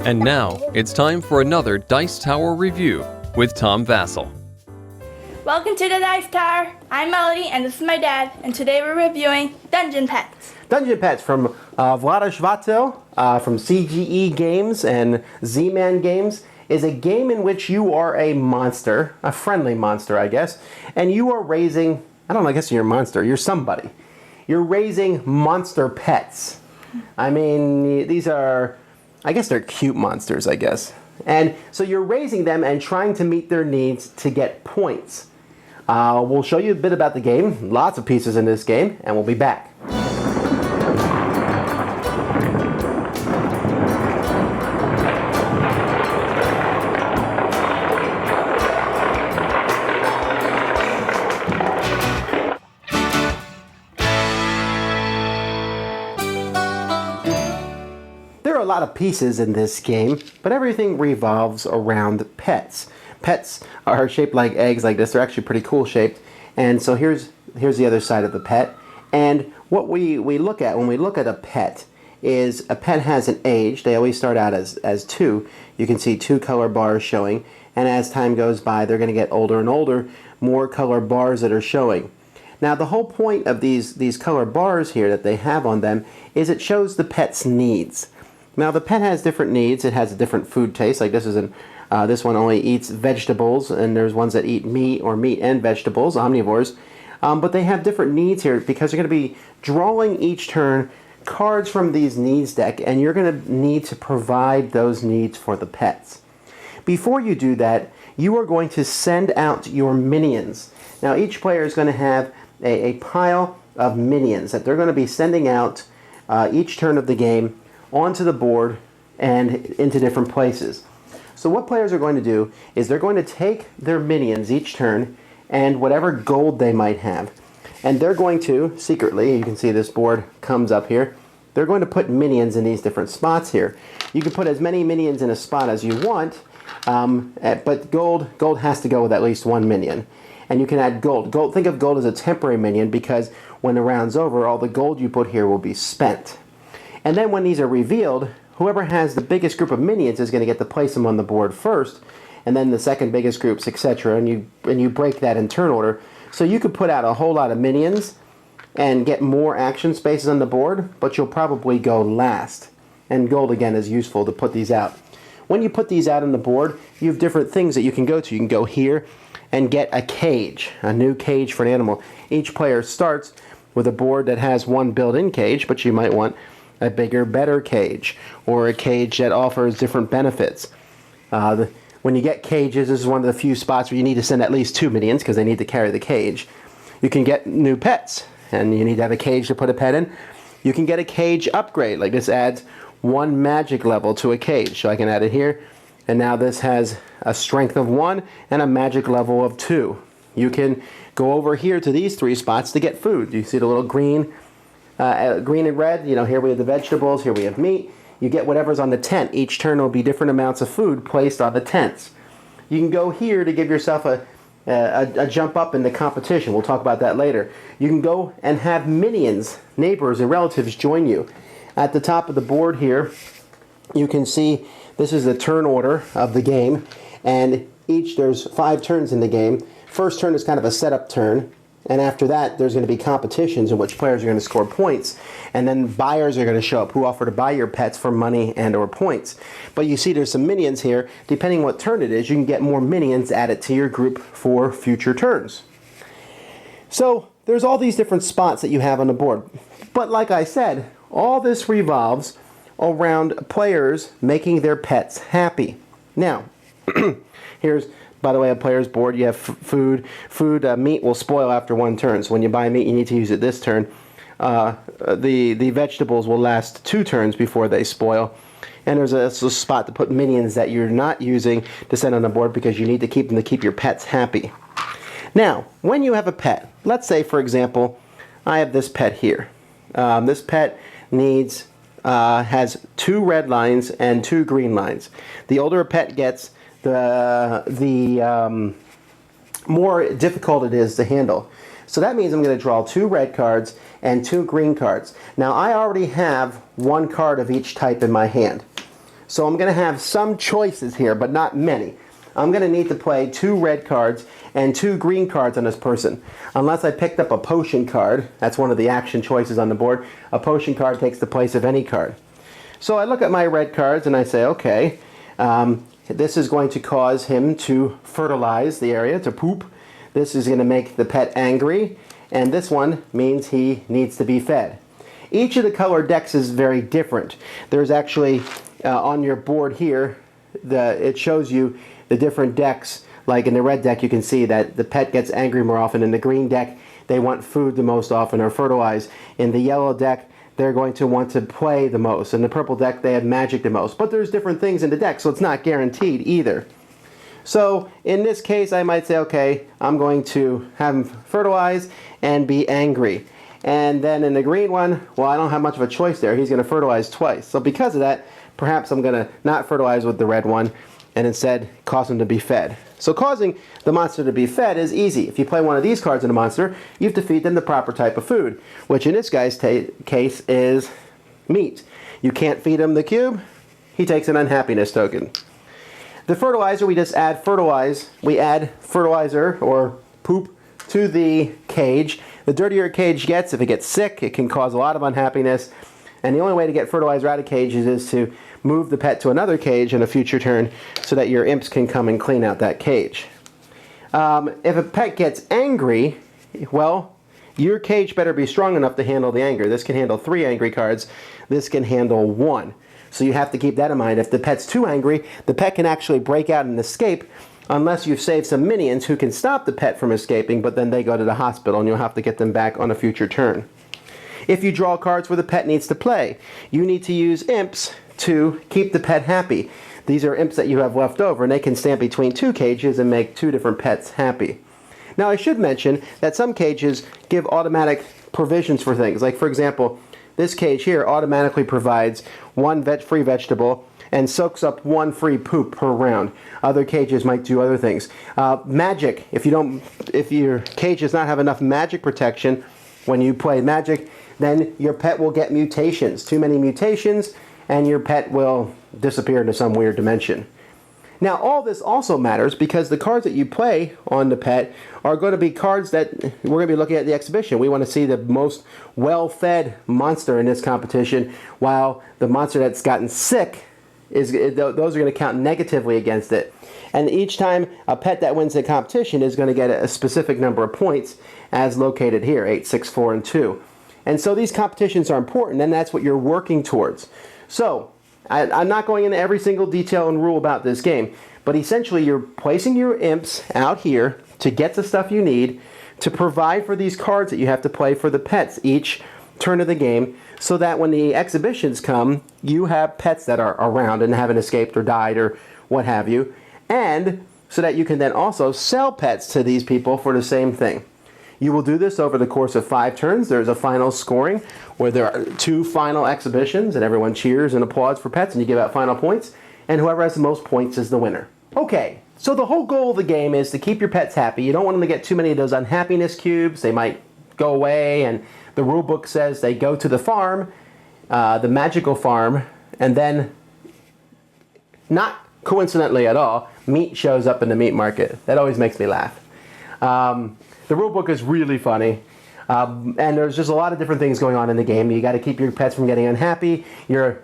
And now, it's time for another Dice Tower review with Tom Vasel. Welcome to the Dice Tower. I'm Melody, and this is my dad, and today we're reviewing Dungeon Petz. Dungeon Petz from Melody Vasel from CGE Games and Z-Man Games is a game in which you are a monster, a friendly monster, I guess, and you are raising, I don't know, I guess you're a monster, you're somebody. You're raising monster pets. I mean, these are, I guess they're cute monsters, I guess. And so you're raising them and trying to meet their needs to get points. We'll show you a bit about the game, lots of pieces in this game, and we'll be back. There are a lot of pieces in this game, but everything revolves around pets. Pets are shaped like eggs like this. They're actually pretty cool shaped. And so here's the other side of the pet. And what we look at when we look at a pet is a pet has an age. They always start out as 2. You can see 2 color bars showing. And as time goes by, they're going to get older and older, more color bars that are showing. Now the whole point of these color bars here that they have on them is it shows the pet's needs. Now the pet has different needs. It has a different food taste. Like this one only eats vegetables, and there's ones that eat meat or meat and vegetables, omnivores. But they have different needs here because you're going to be drawing each turn cards from these needs deck, and you're going to need to provide those needs for the pets. Before you do that, you are going to send out your minions. Now each player is going to have a pile of minions that they're going to be sending out each turn of the game onto the board and into different places. So what players are going to do is they're going to take their minions each turn and whatever gold they might have, and they're going to secretly, you can see this board comes up here, they're going to put minions in these different spots here. You can put as many minions in a spot as you want, but gold has to go with at least 1 minion. And you can add gold. Think of gold as a temporary minion because when the round's over, all the gold you put here will be spent. And then when these are revealed, whoever has the biggest group of minions is going to get to place them on the board first, and then the second biggest groups, etc. And you break that in turn order. So you could put out a whole lot of minions and get more action spaces on the board, but you'll probably go last. And gold, again, is useful to put these out. When you put these out on the board, you have different things that you can go to. You can go here and get a cage, a new cage for an animal. Each player starts with a board that has 1 built-in cage, but you might want a bigger, better cage, or a cage that offers different benefits. When you get cages, this is one of the few spots where you need to send at least 2 minions because they need to carry the cage. You can get new pets, and you need to have a cage to put a pet in. You can get a cage upgrade, like this adds 1 magic level to a cage. So I can add it here, and now this has a strength of 1 and a magic level of 2. You can go over here to these 3 spots to get food. You see the little green and red, here we have the vegetables, here we have meat. You get whatever's on the tent. Each turn will be different amounts of food placed on the tents. You can go here to give yourself a jump up in the competition. We'll talk about that later. You can go and have minions, neighbors, and relatives join you. At the top of the board here, you can see this is the turn order of the game, and there's 5 turns in the game. First turn is kind of a setup turn. And after that, there's going to be competitions in which players are going to score points. And then buyers are going to show up who offer to buy your pets for money and or points. But you see there's some minions here. Depending what turn it is, you can get more minions added to your group for future turns. So there's all these different spots that you have on the board. But like I said, all this revolves around players making their pets happy. Now, here's, by the way, a player's board. You have food. Meat will spoil after 1 turn. So when you buy meat, you need to use it this turn. The vegetables will last 2 turns before they spoil. And there's a spot to put minions that you're not using to send on the board because you need to keep them to keep your pets happy. Now, when you have a pet, let's say, for example, I have this pet here. This pet has 2 red lines and 2 green lines. The older a pet gets, the more difficult it is to handle. So that means I'm going to draw 2 red cards and 2 green cards. Now I already have 1 card of each type in my hand. So I'm going to have some choices here, but not many. I'm going to need to play 2 red cards and 2 green cards on this person. Unless I picked up a potion card, that's one of the action choices on the board, a potion card takes the place of any card. So I look at my red cards and I say, okay, this is going to cause him to fertilize the area, to poop. This is going to make the pet angry, and this one means he needs to be fed. Each of the colored decks is very different. There's actually, on your board here, it shows you the different decks. Like in the red deck, you can see that the pet gets angry more often. In the green deck, they want food the most often or fertilize. In the yellow deck, they're going to want to play the most. In the purple deck, they have magic the most. But there's different things in the deck, so it's not guaranteed either. So in this case, I might say, okay, I'm going to have him fertilize and be angry. And then in the green one, well, I don't have much of a choice there. He's going to fertilize twice. So because of that, perhaps I'm going to not fertilize with the red one and instead cause him to be fed. So causing the monster to be fed is easy. If you play one of these cards in a monster, you have to feed them the proper type of food, which in this guy's case is meat. You can't feed him the cube, he takes an unhappiness token. The fertilizer, we just add fertilize. We add fertilizer or poop to the cage. The dirtier a cage gets, if it gets sick, it can cause a lot of unhappiness. And the only way to get fertilizer out of cages is to move the pet to another cage in a future turn so that your imps can come and clean out that cage. If a pet gets angry, well, your cage better be strong enough to handle the anger. This can handle 3 angry cards. This can handle 1. So you have to keep that in mind. If the pet's too angry, the pet can actually break out and escape unless you've saved some minions who can stop the pet from escaping, but then they go to the hospital and you'll have to get them back on a future turn. If you draw cards where the pet needs to play, you need to use imps to keep the pet happy. These are imps that you have left over, and they can stand between 2 cages and make 2 different pets happy. Now I should mention that some cages give automatic provisions for things. Like for example, this cage here automatically provides 1 free vegetable and soaks up 1 free poop per round. Other cages might do other things. Magic, if your cage does not have enough magic protection when you play magic, then your pet will get mutations. Too many mutations, and your pet will disappear into some weird dimension. Now, all this also matters because the cards that you play on the pet are going to be cards that we're going to be looking at the exhibition. We want to see the most well-fed monster in this competition, while the monster that's gotten sick, those are going to count negatively against it. And each time a pet that wins the competition is going to get a specific number of points, as located here, 8, 6, 4, and 2. And so these competitions are important, and that's what you're working towards. So, I'm not going into every single detail and rule about this game, but essentially you're placing your imps out here to get the stuff you need to provide for these cards that you have to play for the pets each turn of the game, so that when the exhibitions come, you have pets that are around and haven't escaped or died or what have you, and so that you can then also sell pets to these people for the same thing. You will do this over the course of 5 turns. There's a final scoring where there are 2 final exhibitions and everyone cheers and applauds for pets and you give out final points, and whoever has the most points is the winner. Okay, so the whole goal of the game is to keep your pets happy. You don't want them to get too many of those unhappiness cubes. They might go away, and the rule book says they go to the farm, the magical farm, and then, not coincidentally at all, meat shows up in the meat market. That always makes me laugh. The rule book is really funny, and there's just a lot of different things going on in the game. You got to keep your pets from getting unhappy.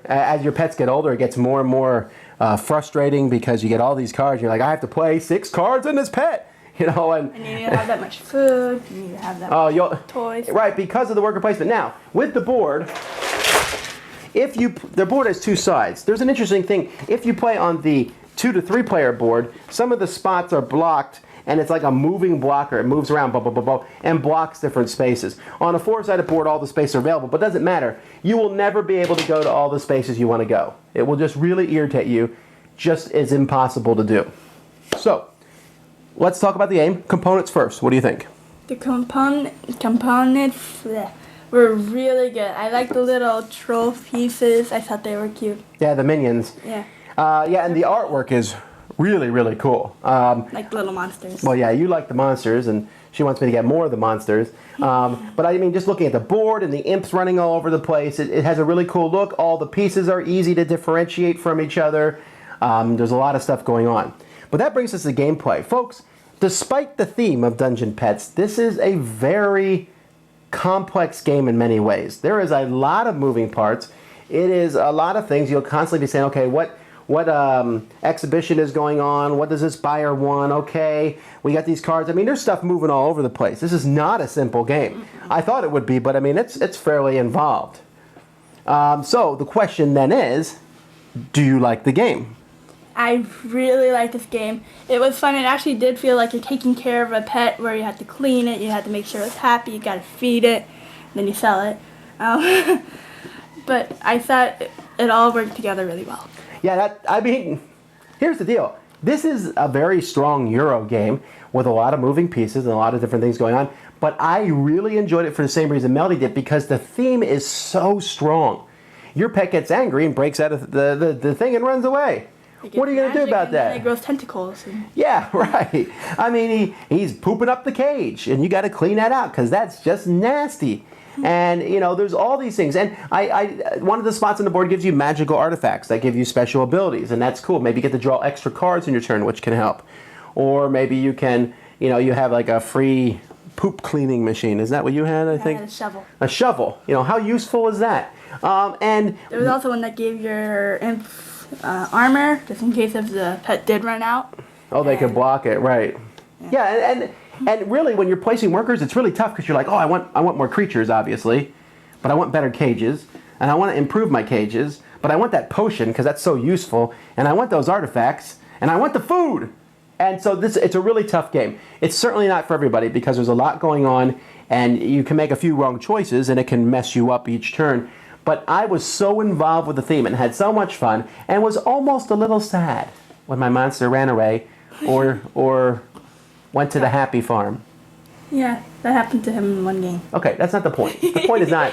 As your pets get older, it gets more and more frustrating because you get all these cards. You're like, I have to play 6 cards in this pet, and you need to have that much food. You need to have that much toys. Right, because of the worker placement. Now, with the board, the board has 2 sides. There's an interesting thing. If you play on the 2 to 3 player board, some of the spots are blocked. And it's like a moving blocker. It moves around, and blocks different spaces. On a 4-sided board, all the spaces are available, but it doesn't matter. You will never be able to go to all the spaces you want to go. It will just really irritate you, just as impossible to do. So, let's talk about the game. Components first. What do you think? The components were really good. I like the little troll pieces. I thought they were cute. Yeah, the minions. Yeah. And the artwork is really, really cool. Like little monsters. Well, yeah, you like the monsters, and she wants me to get more of the monsters. But I mean, just looking at the board and the imps running all over the place, it has a really cool look. All the pieces are easy to differentiate from each other. There's a lot of stuff going on. But that brings us to gameplay. Folks, despite the theme of Dungeon Petz, this is a very complex game in many ways. There is a lot of moving parts. It is a lot of things. You'll constantly be saying, okay, what exhibition is going on? What does this buyer want? Okay, we got these cards. I mean, there's stuff moving all over the place. This is not a simple game. I thought it would be, but I mean, it's fairly involved. So the question then is, do you like the game? I really like this game. It was fun. It actually did feel like you're taking care of a pet where you had to clean it, you had to make sure it was happy, you got to feed it, then you sell it. But I thought it all worked together really well. Yeah, I mean, here's the deal. This is a very strong Euro game with a lot of moving pieces and a lot of different things going on. But I really enjoyed it for the same reason Melody did, because the theme is so strong. Your pet gets angry and breaks out of the thing and runs away. What are you going to do about that? It grows tentacles. Yeah, right. I mean, he's pooping up the cage, and you got to clean that out because that's just nasty. And, you know, there's all these things. And one of the spots on the board gives you magical artifacts that give you special abilities, and that's cool. Maybe you get to draw extra cards in your turn, which can help. Or maybe you can, you know, you have like a free poop cleaning machine. Is that what you had, I think? I had a shovel. A shovel. You know, how useful is that? And there was also one that gave your imp armor, just in case if the pet did run out. Oh, they could block it, right. Yeah, and really, when you're placing workers, it's really tough because you're like, oh, I want more creatures, obviously, but I want better cages, and I want to improve my cages, but I want that potion because that's so useful, and I want those artifacts, and I want the food. And so it's a really tough game. It's certainly not for everybody because there's a lot going on, and you can make a few wrong choices, and it can mess you up each turn. But I was so involved with the theme and had so much fun, and was almost a little sad when my monster ran away or went to the happy farm. Yeah, that happened to him in one game. Okay, that's not the point. The point is not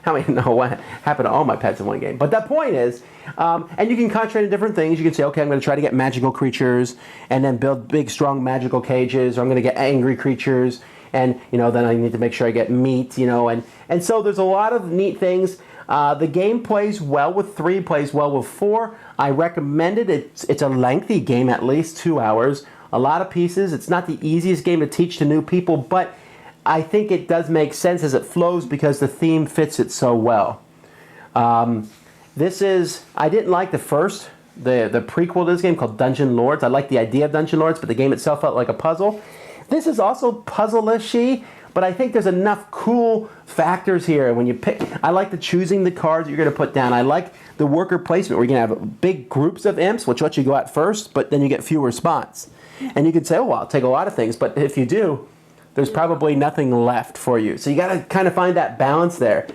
what happened to all my pets in one game. But the point is, and you can concentrate on different things. You can say, okay, I'm going to try to get magical creatures and then build big, strong magical cages, or I'm going to get angry creatures, and, you know, then I need to make sure I get meat, you know, and so there's a lot of neat things. The game plays well with 3, plays well with 4. I recommend it. It's a lengthy game, at least 2 hours. A lot of pieces. It's not the easiest game to teach to new people, but I think it does make sense as it flows because the theme fits it so well. I didn't like the prequel to this game called Dungeon Lords. I like the idea of Dungeon Lords, but the game itself felt like a puzzle. This is also puzzle-ishy, but I think there's enough cool factors here. When you pick, I like the choosing the cards that you're going to put down. I like the worker placement where you're going to have big groups of imps, which lets you go out first, but then you get fewer spots. And you could say, oh, well, I'll take a lot of things, but if you do, there's probably nothing left for you. So you got to kind of find that balance there.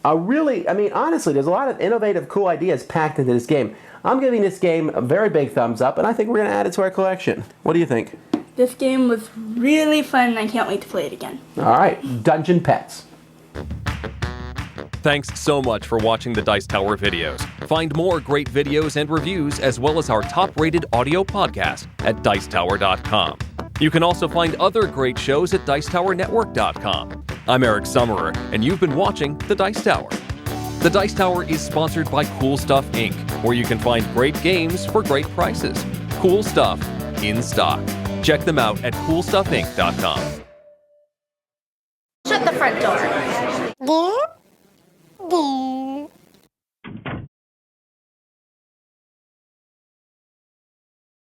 Honestly, there's a lot of innovative, cool ideas packed into this game. I'm giving this game a very big thumbs up, and I think we're going to add it to our collection. What do you think? This game was really fun, and I can't wait to play it again. All right, Dungeon Petz. Thanks so much for watching the Dice Tower videos. Find more great videos and reviews, as well as our top-rated audio podcast at Dicetower.com. You can also find other great shows at Dicetowernetwork.com. I'm Eric Summerer, and you've been watching The Dice Tower. The Dice Tower is sponsored by Cool Stuff Inc., where you can find great games for great prices. Cool stuff in stock. Check them out at CoolStuffInc.com. Shut the front door. There.